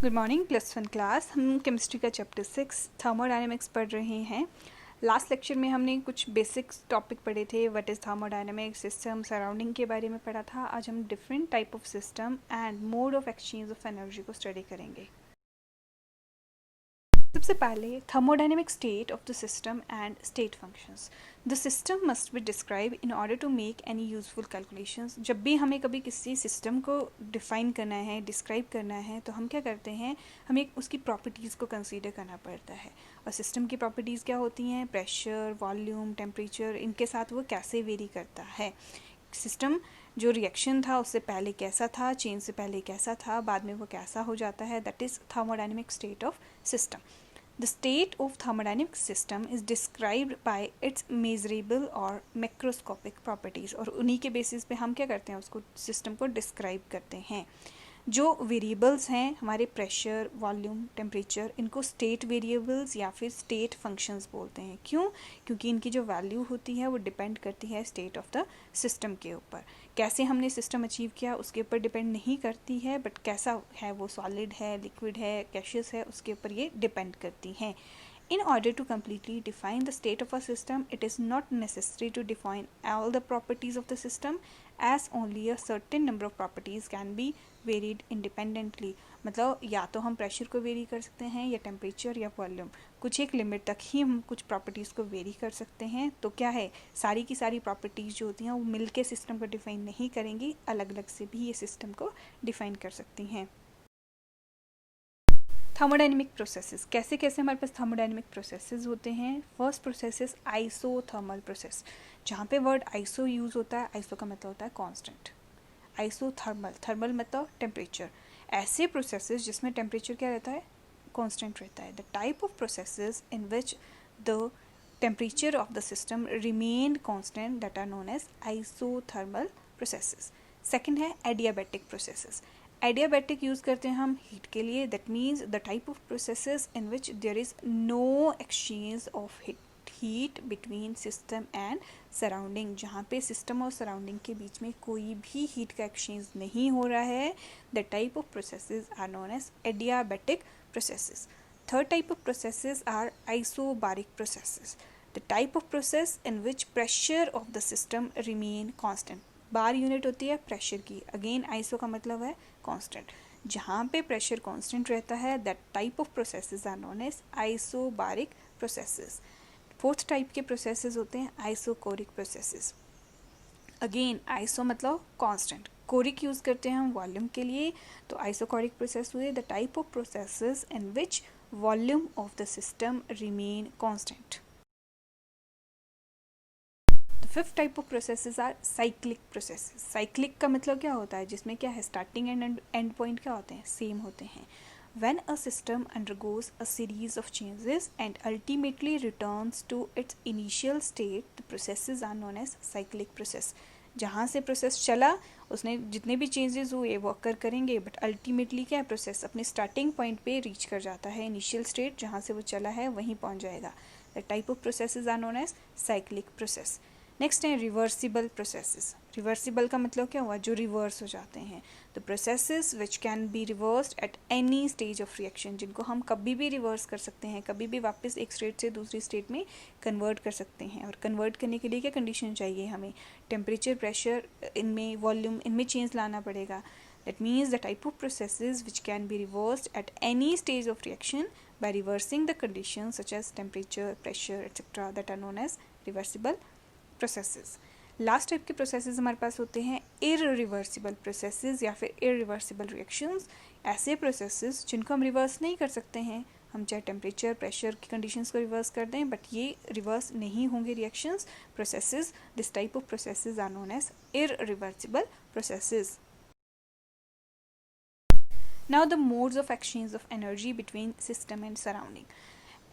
Good morning +1 class. हम chemistry का chapter 6 thermodynamics पढ़ रहे हैं। लास्ट लेक्चर में हमने कुछ बेसिक्स टॉपिक पढ़े थे। What is thermodynamics, system, surrounding के बारे में पढ़ा था। आज हम different type of system and mode of exchange of energy को स्टडी करेंगे। सबसे पहले thermodynamic state of the system and state functions. The system must be describe in order to make any useful calculations. जब भी हमें कभी किसी system को डिफाइन करना है, डिस्क्राइब करना है, तो हम क्या करते हैं, हमें उसकी प्रॉपर्टीज़ को कंसीडर करना पड़ता है। और सिस्टम की प्रॉपर्टीज़ क्या होती हैं? प्रेशर, वॉल्यूम, टेम्परेचर, इनके साथ वो कैसे वेरी करता है। सिस्टम जो रिएक्शन था उससे पहले कैसा था, चेंज से पहले कैसा था, बाद में वो कैसा हो जाता है, that is thermodynamic state of system. The state of thermodynamic system is described by its measurable और macroscopic properties। और उन्हीं के बेसिस पे हम क्या करते हैं, उसको सिस्टम को डिस्क्राइब करते हैं। जो वेरिएबल्स हैं हमारे प्रेशर, वॉल्यूम, टेम्परेचर, इनको स्टेट वेरिएबल्स या फिर स्टेट फंक्शंस बोलते हैं। क्यों? क्योंकि इनकी जो वैल्यू होती है वो डिपेंड करती है स्टेट ऑफ द सिस्टम के ऊपर। कैसे हमने सिस्टम अचीव किया उसके ऊपर डिपेंड नहीं करती है, बट कैसा है वो, सॉलिड है, लिक्विड है, गैसियस है, उसके ऊपर ये डिपेंड करती हैं। In order to completely define the state of a system, it is not necessary to define all the properties of the system, as only a certain number of properties can be varied independently। मतलब या तो हम pressure को very कर सकते हैं, या temperature, या वॉल्यूम, कुछ एक लिमिट तक ही हम कुछ प्रॉपर्टीज़ को वेरी कर सकते हैं। तो क्या है, सारी की सारी प्रॉपर्टीज़ जो होती हैं वो मिल के सिस्टम को डिफाइन नहीं करेंगी, अलग अलग से भी ये सिस्टम को डिफाइन कर सकती हैं। थर्मोडायनेमिक प्रोसेसेस, कैसे कैसे हमारे पास थर्मोडायनेमिक प्रोसेसेस होते हैं। First process is isothermal process. जहाँ पे वर्ड आइसो यूज़ होता है, आइसो का मतलब होता है कांस्टेंट, आइसोथर्मल, थर्मल मतलब टेम्परेचर। ऐसे प्रोसेसेस जिसमें टेम्परेचर क्या रहता है, कांस्टेंट रहता है। The type of processes in which the temperature of the system remain constant that are known as isothermal processes. Second है एडियाबैटिक प्रोसेसेस। एडियाबैटिक यूज़ करते हैं हम हीट के लिए। That means the type of processes in which there is no exchange of heat between system and surrounding. जहाँ पे system और surrounding के बीच में कोई भी हीट का एक्सचेंज नहीं हो रहा है, the type of processes are known as adiabatic processes. Third type of processes are isobaric processes. The type of process in which pressure of the system remain constant. Bar unit होती है pressure की। Again iso का मतलब है constant. जहाँ पे pressure constant रहता है, that type of processes are known as isobaric processes. Fourth type के प्रोसेसेस होते हैं आइसोकोरिक प्रोसेसेस। अगेन आइसो मतलब कांस्टेंट, कोरिक यूज़ करते हैं हम वॉल्यूम के लिए। तो आइसोकोरिक प्रोसेस हुए the type of processes in which volume of the system remain constant. Fifth type of processes are cyclic processes. Cyclic का मतलब क्या होता है, जिसमें क्या है, स्टार्टिंग एंड एंड पॉइंट क्या होते हैं, सेम होते हैं। When a system undergoes a series of changes and ultimately returns to its initial state, the processes are known as cyclic process। जहाँ से प्रोसेस चला, उसने जितने भी चेंजेस हुए वो अकर करेंगे, बट अल्टीमेटली क्या है, प्रोसेस अपने स्टार्टिंग पॉइंट पे रीच कर जाता है। इनिशियल स्टेट जहाँ से वो चला है वहीं पहुँच जाएगा। The type of processes are known as cyclic process. Next है रिवर्सिबल प्रोसेसेस। रिवर्सिबल का मतलब क्या हुआ, जो रिवर्स हो जाते हैं। The processes which can be reversed at any stage of reaction, जिनको हम कभी भी रिवर्स कर सकते हैं, कभी भी वापस एक स्टेट से दूसरी स्टेट में कन्वर्ट कर सकते हैं। और कन्वर्ट करने के लिए क्या कंडीशन चाहिए हमें, टेम्परेचर, प्रेशर, इनमें वॉल्यूम, इनमें चेंज लाना पड़ेगा। That means the type of processes which can be reversed at any stage of reaction by reversing the conditions such as temperature, pressure, etc. that are known as reversible processes। Last type के processes हमारे पास होते हैं irreversible processes या फिर irreversible reactions. ऐसे processes जिनको हम reverse नहीं कर सकते हैं, हम चाहे टेम्परेचर, प्रेशर की कंडीशंस को रिवर्स कर दें, बट ये रिवर्स नहीं होंगे reactions, processes. This type of processes are known as irreversible processes. Now the modes of exchange of energy between system and surrounding।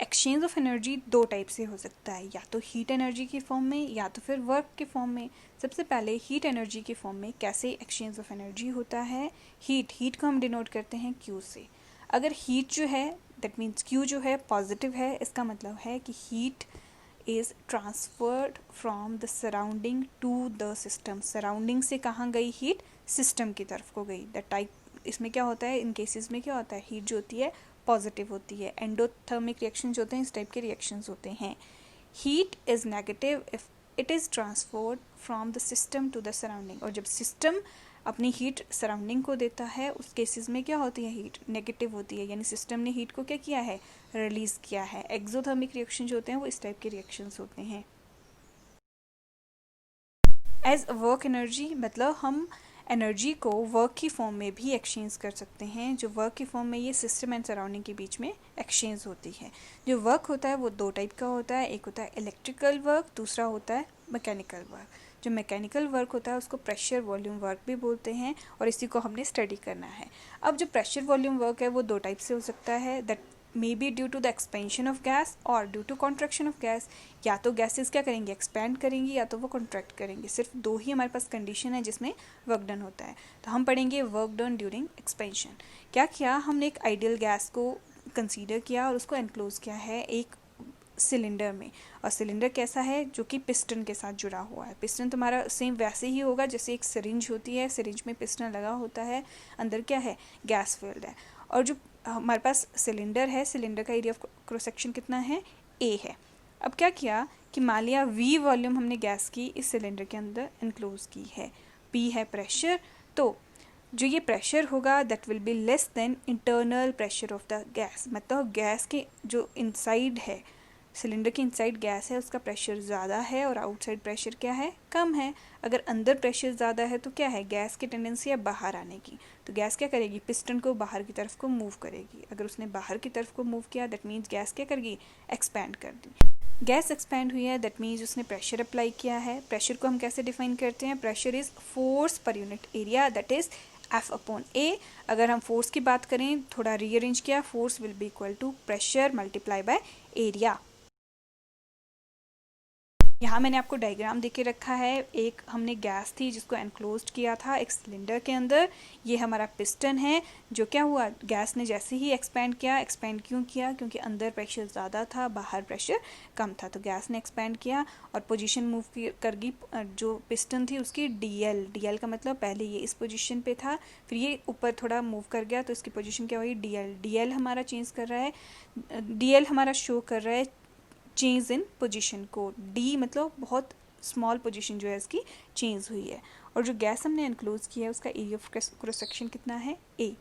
Exchange of energy दो type से हो सकता है, या तो हीट एनर्जी के फॉर्म में या तो फिर वर्क के फॉर्म में। सबसे पहले हीट एनर्जी के फॉर्म में कैसे एक्सचेंज ऑफ एनर्जी होता है। हीट को हम डिनोट करते हैं क्यू से। अगर हीट जो है, दैट मीन्स क्यू जो है पॉजिटिव है, इसका मतलब है कि heat is transferred from the surrounding to the system. Surrounding से कहाँ गई हीट, सिस्टम की तरफ को गई। द टाइप इसमें क्या होता है, इन केसेस में क्या होता है, हीट जो होती है पॉजिटिव होती है। एंडोथर्मिक रिएक्शन जो होते हैं इस टाइप के रिएक्शंस होते हैं। Heat is negative if it is transferred from the system to the surrounding. और जब सिस्टम अपनी हीट सराउंडिंग को देता है उस केसेस में क्या होती है, हीट नेगेटिव होती है, यानी सिस्टम ने हीट को क्या किया है, रिलीज़ किया है। एक्सोथर्मिक रिएक्शन जो होते हैं वो इस टाइप के रिएक्शंस होते हैं। एज वर्क एनर्जी, मतलब हम एनर्जी को वर्क की फॉर्म में भी एक्सचेंज कर सकते हैं। जो वर्क की फॉर्म में ये सिस्टम एंड सराउंडिंग के बीच में एक्सचेंज होती है। जो वर्क होता है वो दो टाइप का होता है, एक होता है इलेक्ट्रिकल वर्क, दूसरा होता है मैकेनिकल वर्क। जो मैकेनिकल वर्क होता है उसको प्रेशर वॉल्यूम वर्क भी बोलते हैं और इसी को हमने स्टडी करना है। अब जो प्रेशर वॉल्यूम वर्क है वो दो टाइप से हो सकता है, that may be due to the expansion of gas और due to contraction of gas. या तो गैसेस क्या करेंगे, एक्सपैंड करेंगी, या तो वो कॉन्ट्रैक्ट करेंगे। सिर्फ दो ही हमारे पास कंडीशन है जिसमें वर्क डन होता है। तो हम पढ़ेंगे वर्क डन ड्यूरिंग एक्सपेंशन। क्या किया हमने, एक आइडियल गैस को कंसीडर किया और उसको एनक्लोज किया है एक सिलेंडर में। और सिलेंडर कैसा है, जो कि पिस्टन के साथ जुड़ा हुआ है। पिस्टन तुम्हारा सेम वैसे ही होगा जैसे एक सिरिंज होती है, सिरिंज में पिस्टन लगा होता है, अंदर क्या है, गैस फिल्ड है। और जो हमारे पास सिलेंडर है, सिलेंडर का एरिया ऑफ क्रॉस सेक्शन कितना है, ए है। अब क्या किया कि मान लिया वी वॉल्यूम हमने गैस की इस सिलेंडर के अंदर एनक्लोज की है, पी है प्रेशर। तो जो ये प्रेशर होगा that will be less than internal pressure of the gas. मतलब गैस के जो इनसाइड है, सिलेंडर के इनसाइड गैस है उसका प्रेशर ज़्यादा है और आउटसाइड प्रेशर क्या है, कम है। अगर अंदर प्रेशर ज़्यादा है तो क्या है, गैस की टेंडेंसी है बाहर आने की। तो गैस क्या करेगी, पिस्टन को बाहर की तरफ को मूव करेगी। अगर उसने बाहर की तरफ को मूव किया दैट मीन्स गैस क्या करेगी, एक्सपैंड कर दी। गैस एक्सपैंड हुई है दैट मीन्स उसने प्रेशर अप्लाई किया है। प्रेशर को हम कैसे डिफाइन करते हैं, pressure is force per unit area, that is F/A। अगर हम फोर्स की बात करें, थोड़ा रीअरेंज किया, force will be equal to pressure multiply by area. यहाँ मैंने आपको डायग्राम दे के रखा है। एक हमने गैस थी जिसको एनक्लोज्ड किया था एक सिलेंडर के अंदर। ये हमारा पिस्टन है। जो क्या हुआ, गैस ने जैसे ही एक्सपैंड किया, एक्सपैंड क्यों किया, क्योंकि अंदर प्रेशर ज़्यादा था, बाहर प्रेशर कम था। तो गैस ने एक्सपैंड किया और पोजीशन मूव कर गई जो पिस्टन थी उसकी DL। DL का मतलब पहले ये इस पोजीशन पे था, फिर ये ऊपर थोड़ा मूव कर गया तो इसकी पोजीशन क्या हुई, DL। DL हमारा चेंज कर रहा है, DL हमारा शो कर रहा है चेंज इन पोजीशन को। डी मतलब बहुत स्मॉल पोजीशन जो है इसकी चेंज हुई है। और जो गैस हमने एनक्लोज किया है उसका एरिया ऑफ क्रॉस सेक्शन कितना है, A.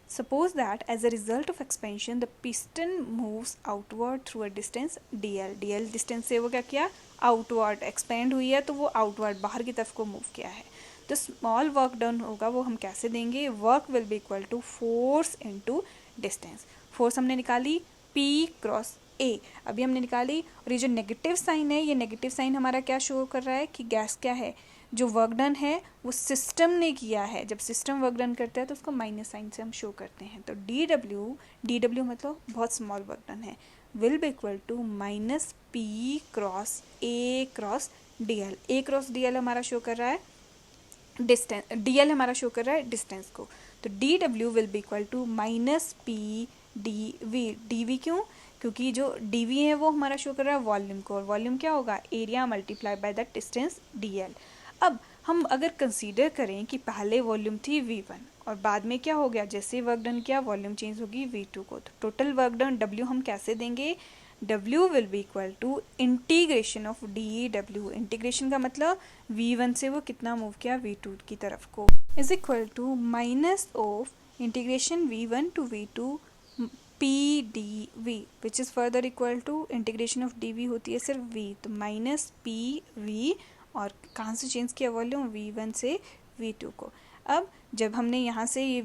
Suppose that as a result of expansion the piston moves outward through a distance DL। DL distance से वो क्या किया, आउटवर्ड एक्सपेंड हुई है तो वो आउटवर्ड बाहर की तरफ को मूव किया है। तो स्मॉल वर्क डन होगा वो हम कैसे देंगे, work will be equal to force into distance. Force हमने निकाली P क्रॉस A अभी हमने निकाली। और ये जो नेगेटिव साइन है, ये नेगेटिव साइन हमारा क्या शो कर रहा है कि गैस क्या है, जो वर्क डन है वो सिस्टम ने किया है। जब सिस्टम वर्क डन करता है तो उसको माइनस साइन से हम शो करते हैं। तो DW मतलब बहुत स्मॉल वर्क डन है, will be equal to minus P cross A cross DL। A cross DL हमारा शो कर रहा है डिस्टेंस, DL हमारा शो कर रहा है डिस्टेंस को। तो DW will be equal to minus P DV। DV क्यों, क्योंकि जो DV है वो हमारा शो कर रहा है वॉल्यूम को, और वॉल्यूम क्या होगा, area multiply by that distance DL। अब हम अगर कंसीडर करें कि पहले वॉल्यूम थी V1 और बाद में क्या हो गया, जैसे वर्क डन किया वॉल्यूम चेंज होगी V2 को, तो टोटल वर्क डन W हम कैसे देंगे, W will be equal to integration of DW। Integration का मतलब V1 से वो कितना मूव किया, V2 की तरफ को, is equal to minus of integration V1 to V2 PdV which is further equal to integration of DV होती है सिर्फ V, तो माइनस PV और कहाँ से चेंज किया वॉल्यूम, V1 से V2 को। अब जब हमने यहाँ से ये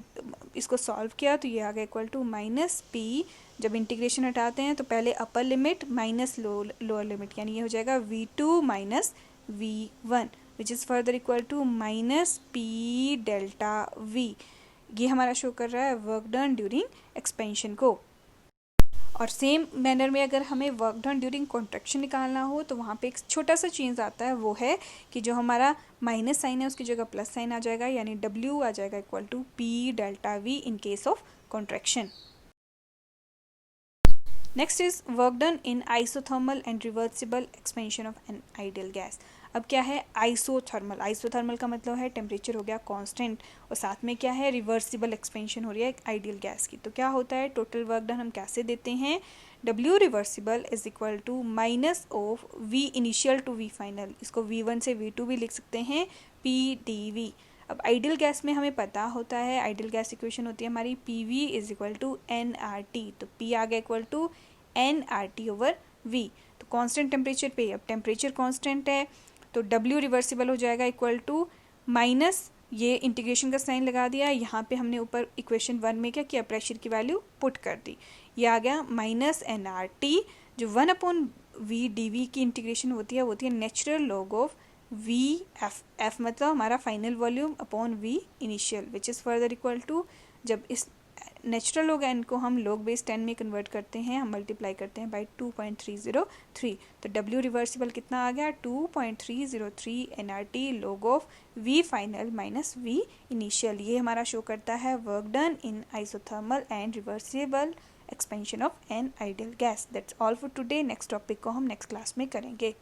इसको सॉल्व किया तो ये आ गया इक्वल टू माइनस P। जब इंटीग्रेशन हटाते हैं तो पहले upper limit minus lower limit, यानी ये हो जाएगा V2 minus V1 which is further equal to minus P delta V। ये हमारा शो कर रहा है वर्क डन ड्यूरिंग एक्सपेंशन को। और सेम मैनर में अगर हमें वर्क डन ड्यूरिंग कॉन्ट्रैक्शन निकालना हो तो वहाँ पे एक छोटा सा चेंज आता है, वो है कि जो हमारा माइनस साइन है उसकी जगह प्लस साइन आ जाएगा, यानी W आ जाएगा equal to P delta V in case of contraction. Next is work done in isothermal and reversible expansion of an ideal gas. अब क्या है आइसोथर्मल, आइसोथर्मल का मतलब है टेम्परेचर हो गया कांस्टेंट और साथ में क्या है रिवर्सिबल एक्सपेंशन हो रही है आइडियल गैस की। तो क्या होता है टोटल वर्क डन हम कैसे देते हैं, W reversible is equal to minus of V initial to V final, इसको V1 से V2 भी लिख सकते हैं PdV। अब आइडियल गैस में हमें पता होता है आइडियल गैस इक्वेशन होती है हमारी PV is equal to nRT, तो P आ गया equal to nRT over V। तो कांस्टेंट टेम्परेचर पे अब टेम्परेचर कांस्टेंट है तो W रिवर्सिबल हो जाएगा इक्वल टू माइनस, ये इंटीग्रेशन का साइन लगा दिया, यहाँ पे हमने ऊपर इक्वेशन 1 में क्या किया प्रेशर की वैल्यू पुट कर दी, ये आ गया माइनस nRT जो 1/V/dV की इंटीग्रेशन होती है natural log of V F मतलब हमारा final volume upon V initial which is further equal to, जब इस नेचुरल लॉग n को हम लॉग बेस 10 में कन्वर्ट करते हैं, हम मल्टीप्लाई करते हैं बाई 2.303, तो W रिवर्सिबल कितना आ गया 2.303 nRT log of V final minus V initial. ये हमारा शो करता है work done in isothermal and reversible expansion of an ideal gas. That's all for today. Next topic को हम नेक्स्ट क्लास में करेंगे।